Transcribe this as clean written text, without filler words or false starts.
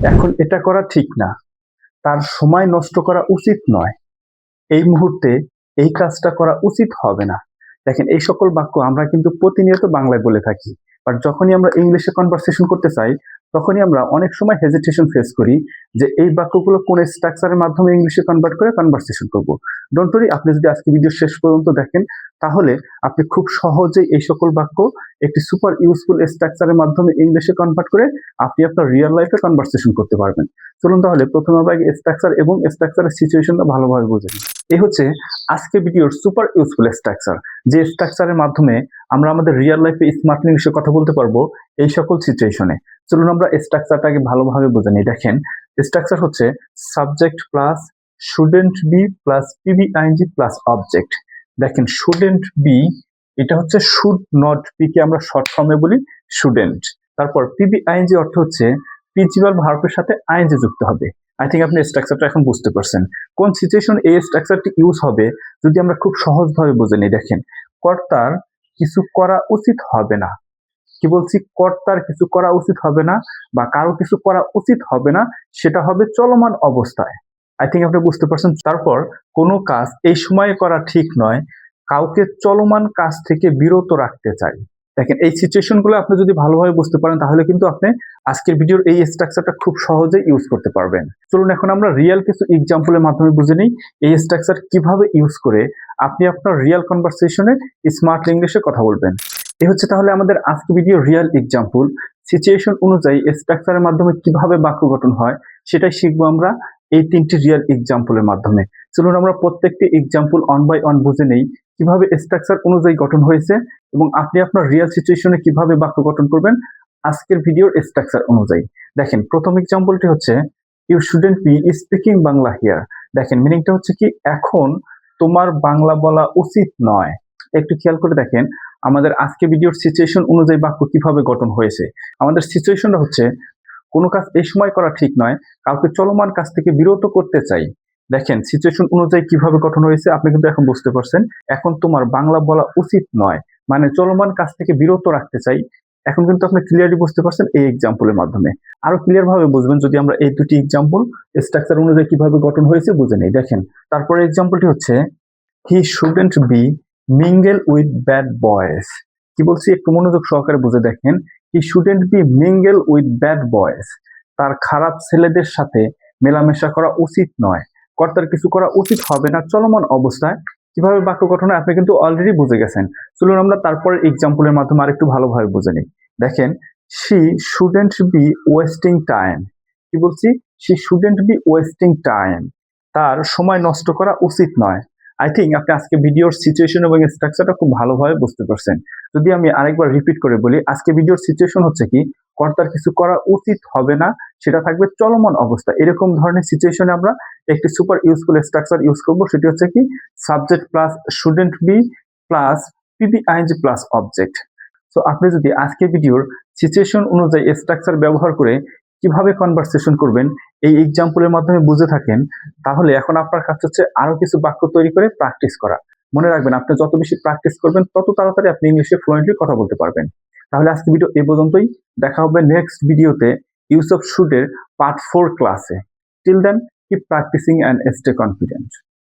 এখন এটা করা ঠিক না, তার সময় নষ্ট করা উচিত নয়, এই মুহূর্তে এই কাজটা করা উচিত হবে না। দেখেন, এই সকল বাক্য আমরা কিন্তু প্রতিনিয়ত বাংলায় বলে থাকি, বাট যখনই আমরা ইংলিশে কনভারসেশন করতে চাই তখনই আমরা অনেক সময় হেজিটেশন ফেস করি যে এই বাক্যগুলো কোন স্ট্রাকচারের মাধ্যমে ইংলিশে কনভার্ট করে কনভারসেশন করব। ডোন্ট ওয়ারি, আপনি যদি আজকে ভিডিও শেষ পর্যন্ত দেখেন তাহলে আপনি খুব সহজেই এই সকল বাক্য একটি সুপার ইউজফুল স্ট্রাকচারের মাধ্যমে ইংলিশে কনভার্ট করে আপনি আপনার রিয়েল লাইফে কনভারসেশন করতে পারবেন। চলুন তাহলে প্রথমে আমরা স্ট্রাকচার এবং স্ট্রাকচারের সিচুয়েশনটা ভালোভাবে বুঝে নিই। এই হচ্ছে আজকে ভিডিওর সুপার ইউজফুল স্ট্রাকচার, যে স্ট্রাকচারের মাধ্যমে আমরা আমাদের রিয়েল লাইফে স্মার্টলি ইংলিশে কথা বলতে পারবো এই সকল সিচুয়েশনে। চলুন আমরা স্ট্রাকচারটাকে ভালোভাবে বুঝে নিই। দেখেন, স্ট্রাকচার হচ্ছে subject plus should be plus PBING plus object. দেখেন, শুডেন্ট বি এটা হচ্ছে শুড নট বি কে আমরা শর্ট ফর্মে বলি শুডেন্ট। তারপর পিবিআইএনজি অর্থ হচ্ছে প্রিন্সিপাল ভার্বের সাথে আইএনজি যুক্ত হবে। আই থিঙ্ক আপনি স্ট্রাকচারটা এখন বুঝতে পারছেন কোন সিচুয়েশন এই স্ট্রাকচারটি ইউজ হবে। যদি আমরা খুব সহজভাবে বুঝে নিই, দেখেন, কর্তার কিছু করা উচিত হবে না। কি বলছি? কর্তার কিছু করা উচিত হবে না বা কারো কিছু করা উচিত হবে না, সেটা হবে চলমান অবস্থায়। আই থিঙ্ক আপনি বুঝতে পারছেন। তারপর কোনো কাজ এই সময়ে করা ঠিক নয়, কাউকে চলমান কাজ থেকে বিরত রাখতে চাই। দেখেন, এই সিচুয়েশনগুলো আপনি যদি ভালোভাবে বুঝতে পারেন তাহলে কিন্তু আপনি আজকের ভিডিওর এই স্ট্রাকচারটা খুব সহজেই ইউজ করতে পারবেন। চলুন এখন আমরা রিয়েল কিছু এক্সাম্পলের মাধ্যমে বুঝে নিই এই স্ট্রাকচার কিভাবে ইউজ করে আপনি আপনার রিয়েল কনভারসেশনে স্মার্ট ইংলিশে কথা বলবেন। এই হচ্ছে তাহলে আমাদের আজকে ভিডিও রিয়েল এক্সাম্পল। সিচুয়েশন অনুযায়ী স্ট্রাকচারের মাধ্যমে কিভাবে বাক্য গঠন হয় সেটাই শিখবো আমরা এই তিনটি রিয়েল এক্সাম্পলের মাধ্যমে। চলুন আমরা প্রত্যেকটি এক্সাম্পল অন বাই অন বুঝে নেই কিভাবে স্ট্রাকচার অনুযায়ী গঠন হয়েছে এবং আপনি আপনার রিয়েল সিচুয়েশনে কিভাবে বাক্য গঠন করবেন আজকের ভিডিওর স্ট্রাকচার অনুযায়ী। দেখেন, প্রথম এক্সাম্পলটি হচ্ছে you should be speaking Bangla here. দেখেন, মিনিংটা হচ্ছে কি, এখন তোমার বাংলা বলা উচিত নয়। একটু খেয়াল করে দেখেন আমাদের আজকে ভিডিওর সিচুয়েশন অনুযায়ী বাক্য কিভাবে গঠন হয়েছে। আমাদের সিচুয়েশনটা হচ্ছে কোনো কাজ এই সময় করা ঠিক নয়, কাউকে চলমান কাজ থেকে বিরত করতে চাই। দেখেন, সিচুয়েশন অনুযায়ী কিভাবে গঠন হয়েছে আপনি কিন্তু এখন বুঝতে পারছেন। এখন তোমার বাংলা বলা উচিত নয় মানে চলমান কাজ থেকে বিরত রাখতে চাই। এখন কিন্তু আপনি ক্লিয়ারলি বুঝতে পারছেন এই এক্সাম্পলের মাধ্যমে। আরো ক্লিয়ার ভাবে বুঝবেন যদি আমরা এই দুটি এক্সাম্পল স্ট্রাকচার অনুযায়ী কিভাবে গঠন হয়েছে বুঝে নেই। দেখেন, তারপরে এক্সাম্পলটি হচ্ছে he should be mingle with bad boys. কি বলছি একটু মনোযোগ সহকারে বুঝে দেখেন। He should be mingle with bad boys, তার খারাপ ছেলেদের সাথে মেলামেশা করা উচিত নয়। কর্তার কিছু করা উচিত হবে না চলমান অবস্থায়। কিভাবে বাক্য গঠন আপনি কিন্তু অলরেডি বুঝে গেছেন। চলুন আমরা তারপরে এক্সাম্পলের মাধ্যমে আরেকটু ভালোভাবে বুঝে নিই। দেখেন, she shouldn't B wasting time. কি বলছি? She shouldn't B wasting time, তার সময় নষ্ট করা উচিত নয়। আই থিঙ্ক আপনি আজকে ভিডিওর সিচুয়েশন এবং স্ট্রাকচারটা খুব ভালোভাবে বুঝতে পারছেন। যদি আমি আরেকবার রিপিট করে বলি, আজকে ভিডিওর সিচুয়েশন হচ্ছে কি, কর্তার কিছু করা উচিত হবে না, সেটা থাকবে চলমান অবস্থা। এরকম ধরনের সিচুয়েশনে আমরা একটি সুপার ইউজফুল স্ট্রাকচার ইউজ করব, সেটি হচ্ছে কি subject plus should be plus PPING plus object. So আপনি যদি আজকে ভিডিওর সিচুয়েশন অনুযায়ী স্ট্রাকচার ব্যবহার করে কিভাবে কনভারসেশন করবেন এই এক্সাম্পলের মাধ্যমে বুঝে থাকেন, তাহলে এখন আপনার কাজ হচ্ছে আরো কিছু বাক্য তৈরি করে প্র্যাকটিস করা। মনে রাখবেন, আপনি যত বেশি প্র্যাকটিস করবেন তত তাড়াতাড়ি আপনি ইংলিশে ফ্লুয়েন্টলি কথা বলতে পারবেন। তাহলে আজকে ভিডিও এই পর্যন্তই। দেখা হবে নেক্সট ভিডিওতে ইউজ অফ শুড এর পার্ট 4 ক্লাসে। Till then, keep practising and stay confident.